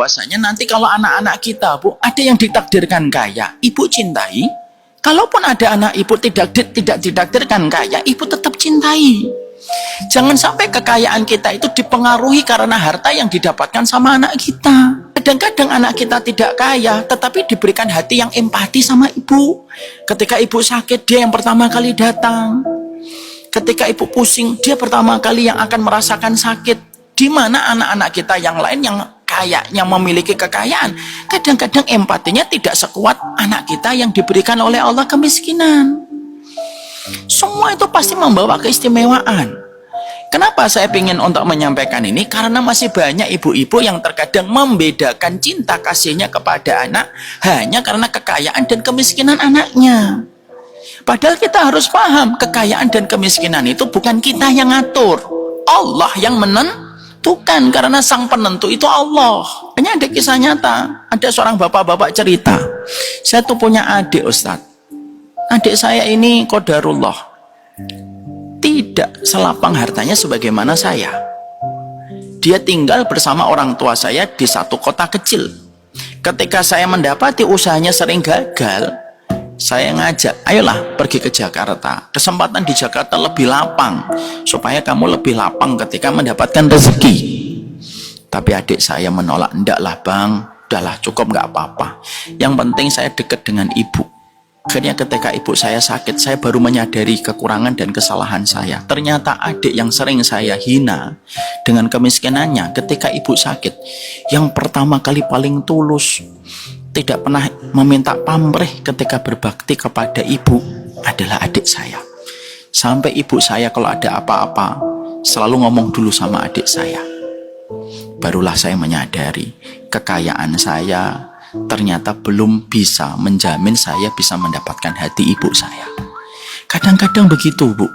bahwasanya nanti kalau anak-anak kita, Bu, ada yang ditakdirkan kaya, ibu cintai. Kalaupun ada anak ibu tidak ditakdirkan kaya, ibu tetap cintai. Jangan sampai kekayaan kita itu dipengaruhi karena harta yang didapatkan sama anak kita. Kadang-kadang anak kita tidak kaya, tetapi diberikan hati yang empati sama ibu. Ketika ibu sakit, dia yang pertama kali datang. Ketika ibu pusing, dia pertama kali yang akan merasakan sakit. Di mana anak-anak kita yang lain yang kayaknya memiliki kekayaan, kadang-kadang empatinya tidak sekuat anak kita yang diberikan oleh Allah kemiskinan. Semua itu pasti membawa keistimewaan. Kenapa saya ingin untuk menyampaikan ini? Karena masih banyak ibu-ibu yang terkadang membedakan cinta kasihnya kepada anak hanya karena kekayaan dan kemiskinan anaknya. Padahal kita harus paham, kekayaan dan kemiskinan itu bukan kita yang ngatur, Allah yang menentukan. Karena sang penentu itu Allah. Ini ada kisah nyata. Ada seorang bapak-bapak cerita, saya tuh punya adik, Ustadz. Adik saya ini qadarullah, tidak selapang hartanya sebagaimana saya. Dia tinggal bersama orang tua saya di satu kota kecil. Ketika saya mendapati usahanya sering gagal, saya ngajak, ayolah pergi ke Jakarta. Kesempatan di Jakarta lebih lapang, supaya kamu lebih lapang ketika mendapatkan rezeki. Tapi adik saya menolak, ndaklah bang, udahlah cukup, nggak apa-apa. Yang penting saya dekat dengan ibu. Akhirnya ketika ibu saya sakit, saya baru menyadari kekurangan dan kesalahan saya. Ternyata adik yang sering saya hina dengan kemiskinannya, ketika ibu sakit, yang pertama kali paling tulus, tidak pernah meminta pamrih ketika berbakti kepada ibu adalah adik saya. Sampai ibu saya kalau ada apa-apa selalu ngomong dulu sama adik saya. Barulah saya menyadari kekayaan saya ternyata belum bisa menjamin saya bisa mendapatkan hati ibu saya. Kadang-kadang begitu, Bu.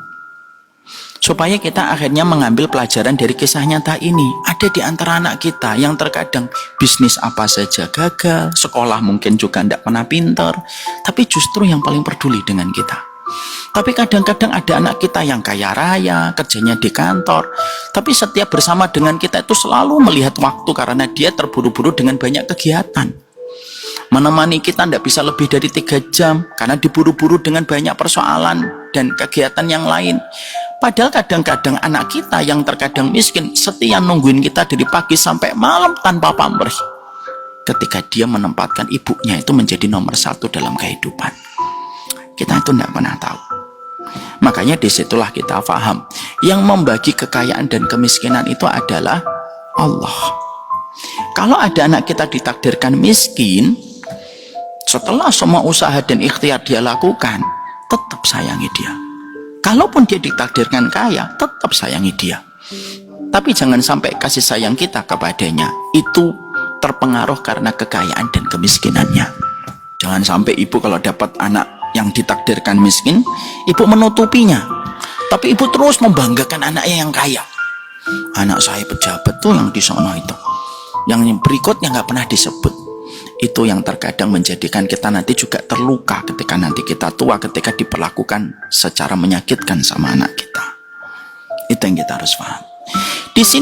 Supaya kita akhirnya mengambil pelajaran dari kisah nyata ini. Ada di antara anak kita yang terkadang bisnis apa saja gagal, sekolah mungkin juga tidak pernah pintar, tapi justru yang paling peduli dengan kita. Tapi kadang-kadang ada anak kita yang kaya raya, kerjanya di kantor, tapi setiap bersama dengan kita itu selalu melihat waktu karena dia terburu-buru dengan banyak kegiatan. Menemani kita tidak bisa lebih dari 3 jam karena diburu-buru dengan banyak persoalan dan kegiatan yang lain. Padahal kadang-kadang anak kita yang terkadang miskin setia nungguin kita dari pagi sampai malam tanpa pamrih. Ketika dia menempatkan ibunya itu menjadi nomor 1 dalam kehidupan, kita itu tidak pernah tahu. Makanya disitulah kita paham, yang membagi kekayaan dan kemiskinan itu adalah Allah. Kalau ada anak kita ditakdirkan miskin, setelah semua usaha dan ikhtiar dia lakukan, tetap sayangi dia. Kalaupun dia ditakdirkan kaya, tetap sayangi dia. Tapi jangan sampai kasih sayang kita kepadanya itu terpengaruh karena kekayaan dan kemiskinannya. Jangan sampai ibu kalau dapat anak yang ditakdirkan miskin, ibu menutupinya. Tapi ibu terus membanggakan anaknya yang kaya. Anak saya pejabat tuh yang di sana itu. Yang berikutnya nggak pernah disebut. Itu yang terkadang menjadikan kita nanti juga terluka ketika nanti kita tua, ketika diperlakukan secara menyakitkan sama anak kita. Itu yang kita harus paham. Di sini